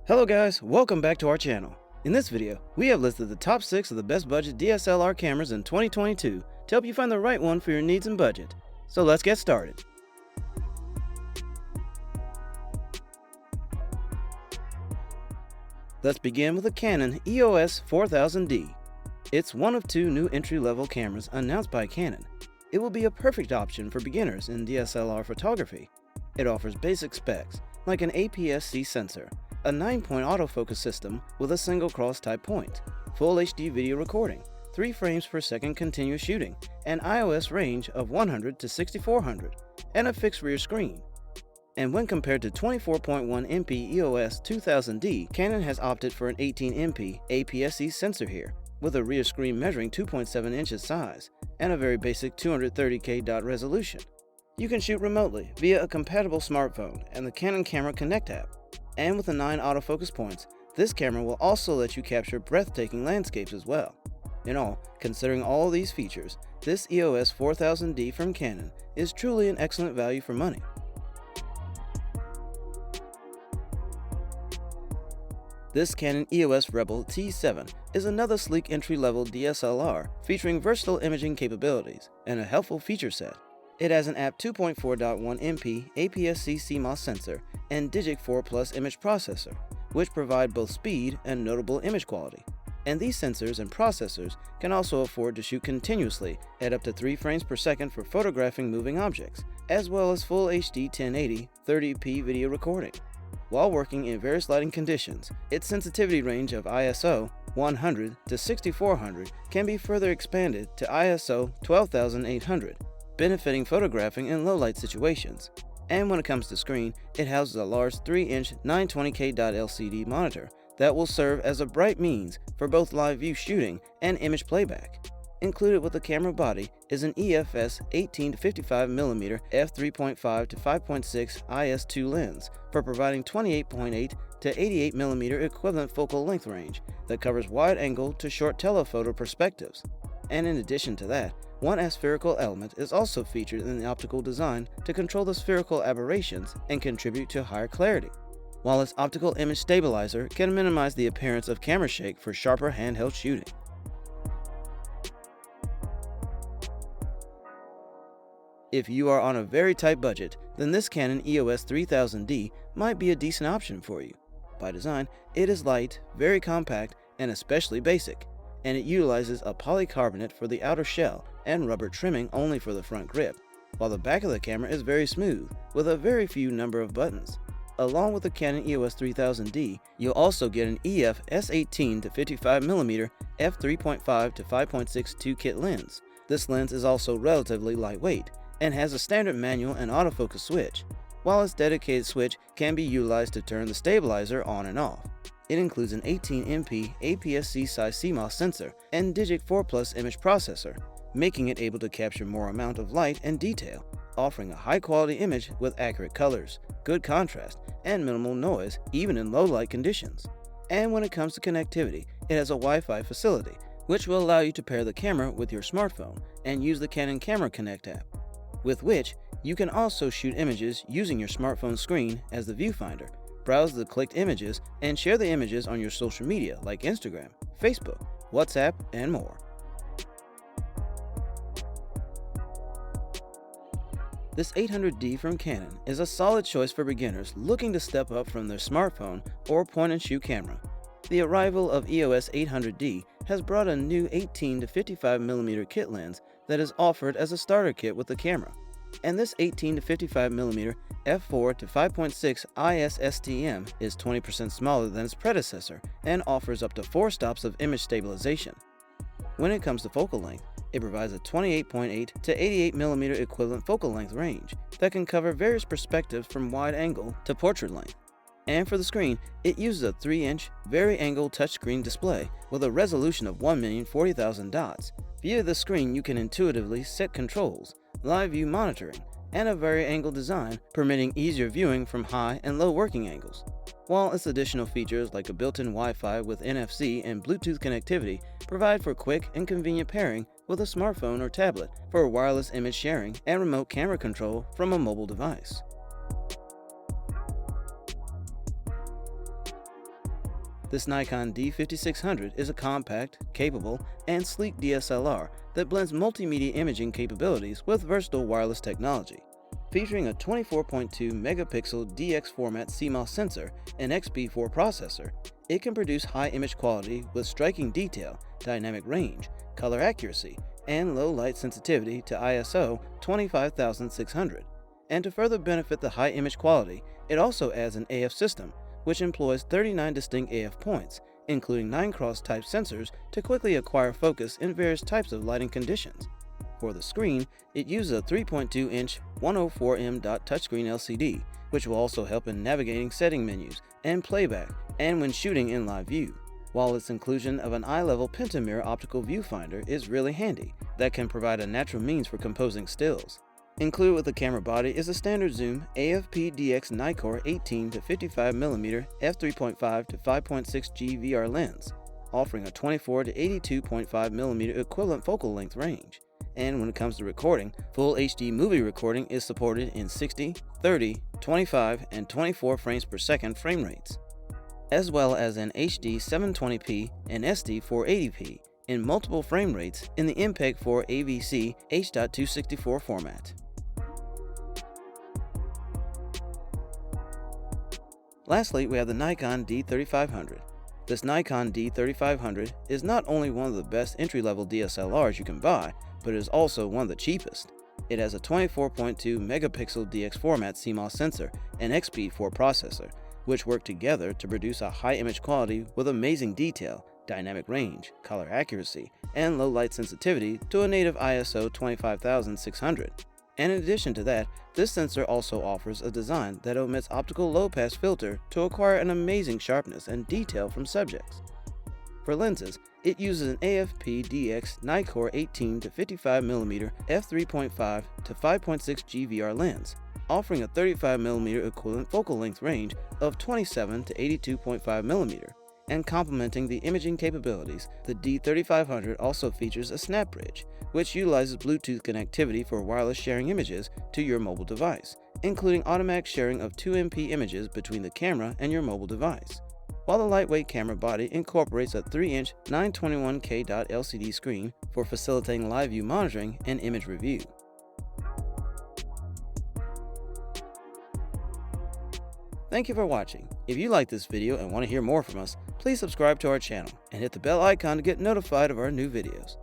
Hello guys, welcome back to our channel. In this video, we have listed the top 6 of the best budget DSLR cameras in 2022 to help you find the right one for your needs and budget. So let's get started. Let's begin with the Canon EOS 4000D. It's one of 2 new entry-level cameras announced by Canon. It will be a perfect option for beginners in DSLR photography. It offers basic specs like an APS-C sensor, a 9-point autofocus system with a single cross-type point, full HD video recording, 3 frames per second continuous shooting, an iOS range of 100 to 6400, and a fixed rear screen. And when compared to 24.1MP EOS 2000D, Canon has opted for an 18MP APS-C sensor here, with a rear screen measuring 2.7 inches size and a very basic 230K dot resolution. You can shoot remotely via a compatible smartphone and the Canon Camera Connect app. And with the 9 autofocus points, this camera will also let you capture breathtaking landscapes as well. In all, considering all these features, this EOS 4000D from Canon is truly an excellent value for money. This Canon EOS Rebel T7 is another sleek entry-level DSLR featuring versatile imaging capabilities and a helpful feature set. It has an AP 2.4.1MP APS-C CMOS sensor and Digic 4 Plus image processor, which provide both speed and notable image quality. And these sensors and processors can also afford to shoot continuously at up to 3 frames per second for photographing moving objects, as well as full HD 1080 30p video recording. While working in various lighting conditions, its sensitivity range of ISO 100 to 6400 can be further expanded to ISO 12800, benefiting photographing in low-light situations. And when it comes to screen, it houses a large 3-inch 920K LCD monitor that will serve as a bright means for both live view shooting and image playback. Included with the camera body is an EFS 18 to 55mm f3.5 to 5.6 IS2 lens for providing 28.8 to 88mm equivalent focal length range that covers wide-angle to short telephoto perspectives. And in addition to that, one aspherical element is also featured in the optical design to control the spherical aberrations and contribute to higher clarity, while its optical image stabilizer can minimize the appearance of camera shake for sharper handheld shooting. If you are on a very tight budget, then this Canon EOS 3000D might be a decent option for you. By design, it is light, very compact, and especially basic, and it utilizes a polycarbonate for the outer shell and rubber trimming only for the front grip, while the back of the camera is very smooth, with a very few number of buttons. Along with the Canon EOS 3000D, you'll also get an EF S18 to 55mm f3.5 to 5.62 kit lens. This lens is also relatively lightweight and has a standard manual and autofocus switch, while its dedicated switch can be utilized to turn the stabilizer on and off. It includes an 18MP APS-C size CMOS sensor and Digic 4 Plus image processor, making it able to capture more amount of light and detail, offering a high-quality image with accurate colors, good contrast, and minimal noise even in low-light conditions. And when it comes to connectivity, it has a Wi-Fi facility, which will allow you to pair the camera with your smartphone and use the Canon Camera Connect app, with which you can also shoot images using your smartphone screen as the viewfinder, browse the clicked images, and share the images on your social media like Instagram, Facebook, WhatsApp, and more. This 800D from Canon is a solid choice for beginners looking to step up from their smartphone or point-and-shoot camera. The arrival of EOS 800D has brought a new 18 to 55mm kit lens that is offered as a starter kit with the camera. And this 18 to 55mm f4 to 5.6 IS-STM is 20% smaller than its predecessor and offers up to 4 stops of image stabilization. When it comes to focal length, it provides a 28.8 to 88mm equivalent focal length range that can cover various perspectives from wide angle to portrait length. And for the screen, it uses a 3-inch, vari-angle touchscreen display with a resolution of 1,040,000 dots. Via the screen, you can intuitively set controls, live view monitoring, and a vari-angle design permitting easier viewing from high and low working angles. While its additional features like a built-in Wi-Fi with NFC and Bluetooth connectivity provide for quick and convenient pairing with a smartphone or tablet for wireless image sharing and remote camera control from a mobile device. This Nikon D5600 is a compact, capable, and sleek DSLR that blends multimedia imaging capabilities with versatile wireless technology. Featuring a 24.2 megapixel DX format CMOS sensor and XP4 processor, it can produce high image quality with striking detail, dynamic range, color accuracy, and low light sensitivity to ISO 25600. And to further benefit the high image quality, it also adds an AF system, which employs 39 distinct AF points, including 9 cross-type sensors to quickly acquire focus in various types of lighting conditions. For the screen, it uses a 3.2-inch 104M touchscreen LCD, which will also help in navigating setting menus and playback and when shooting in live view, while its inclusion of an eye-level pentamirror optical viewfinder is really handy that can provide a natural means for composing stills. Included with the camera body is a standard zoom AFP-DX Nikkor 18 to 55mm f3.5 to 5.6G VR lens, offering a 24 to 82.5mm equivalent focal length range. And when it comes to recording, full HD movie recording is supported in 60, 30, 25, and 24 frames per second frame rates, as well as in HD 720p and SD 480p in multiple frame rates in the MPEG-4 AVC H.264 format. Lastly, we have the Nikon D3500. This Nikon D3500 is not only one of the best entry-level DSLRs you can buy, but it is also one of the cheapest. It has a 24.2 megapixel DX format CMOS sensor and XP4 processor, which work together to produce a high image quality with amazing detail, dynamic range, color accuracy, and low light sensitivity to a native ISO 25600. And in addition to that, this sensor also offers a design that omits optical low-pass filter to acquire an amazing sharpness and detail from subjects. For lenses, it uses an AFP-DX Nikkor 18 to 55mm f3.5 to 5.6G VR lens, offering a 35mm equivalent focal length range of 27 to 82.5mm. And complementing the imaging capabilities, the D3500 also features a snap bridge, which utilizes Bluetooth connectivity for wireless sharing images to your mobile device, including automatic sharing of 2MP images between the camera and your mobile device, while the lightweight camera body incorporates a 3-inch 921K LCD screen for facilitating live view monitoring and image review. Thank you for watching. If you like this video and want to hear more from us, please subscribe to our channel and hit the bell icon to get notified of our new videos.